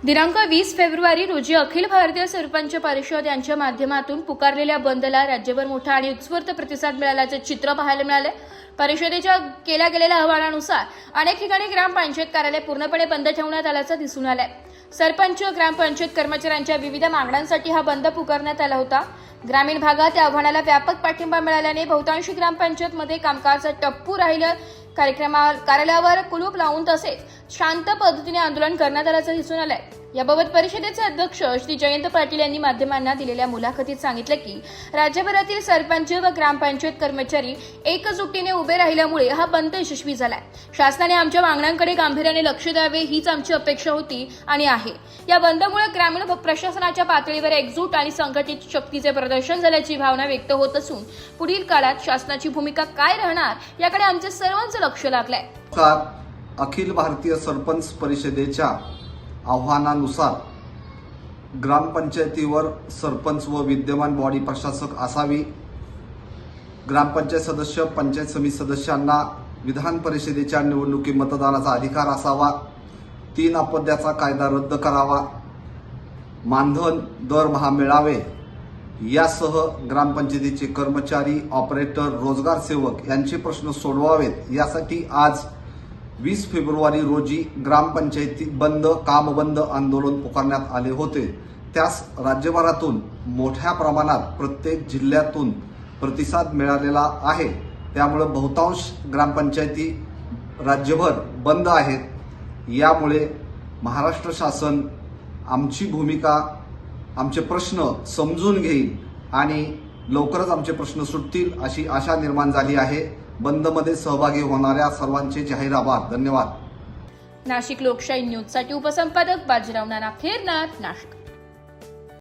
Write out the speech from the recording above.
दिनांक 20 फेब्रुवारी रोजी अखिल भारतीय सरपंच परिषद यांच्या माध्यमातून पुकारलेल्या बंदला राज्यभर मोठा आणि उत्स्फूर्त प्रतिसाद मिळाल्याचे चित्र पाहायला मिळाले। परिषदेच्या केल्या गेलेल्या अहवालानुसार अनेक ठिकाणी ग्रामपंचायत कार्यालय पूर्णपणे बंद ठेवण्यात आल्याचं दिसून आलंय। सरपंच ग्रामपंचायत कर्मचाऱ्यांच्या विविध मागण्यांसाठी हा बंद पुकारण्यात आला होता। ग्रामीण भागात या आव्हानाला व्यापक पाठिंबा मिळाल्याने बहुतांशी ग्रामपंचायतमध्ये कामकाज टप्पू राहिलं। कार्यालयावर कुलूप लावून तसेच शांत पद्धतीने आंदोलन करण्यात आल्याचं दिसून आलंय। याबाबत परिषदेचे अध्यक्ष श्री जयंत पाटील यांनी माध्यमांना दिलेल्या मुलाखतीत सांगितले की राज्यभरातील सरपंच व ग्रामपंचायत कर्मचारी एकजुटीने उभे राहिल्यामुळे हा बंद यशस्वी झालाय। शासनाने आमच्या मागण्यांकडे गांभीर्याने लक्ष द्यावे हीच आमची अपेक्षा होती आणि आहे। या बंदमुळे ग्रामीण प्रशासनाच्या पातळीवर एकजूट आणि संघटित शक्तीचे प्रदर्शन झाल्याची भावना व्यक्त होत असून पुढील काळात शासनाची भूमिका काय राहणार याकडे आमचे सर्वांचे लक्ष लागलंय। अखिल भारतीय सरपंच परिषदेच्या आव्हानानुसार ग्रामपंचायतीवर सरपंच व विद्यमान बॉडी प्रशासक असावी। ग्रामपंचायत सदस्य पंचायत समिती सदस्यांना विधान परिषदेच्या निवडणुकी मतदानाचा अधिकार असावा। 3 अपद्याचा कायदा रद्द करावा। मानधन दरमहा मिळावे यासह ग्रामपंचायतीचे कर्मचारी, ऑपरेटर, रोजगार सेवक यांचे प्रश्न सोडवावेत यासाठी आज 20 फेब्रुवारी रोजी ग्रामपंचायती काम बंद आंदोलन पुकारण्यात आले होते। त्यास राज्यभरातून मोठ्या प्रमाणात प्रत्येक जिल्ह्यातून प्रतिसाद मिळालेला आहे। त्यामुळे बहुतांश ग्रामपंचायती राज्यभर बंद आहेत। यामुळे महाराष्ट्र शासन आमची भूमिका, आमचे प्रश्न समजून घेईल आणि लवकरच आमचे प्रश्न सुटतील अशी आशा निर्माण झाली आहे। बंदमध्ये सहभागी होणाऱ्या सर्वांचे जाहीर आभार। धन्यवाद। नाशिक लोकशाही न्यूजसाठी उपसंपादक बाजीराव नाना, नाशिक।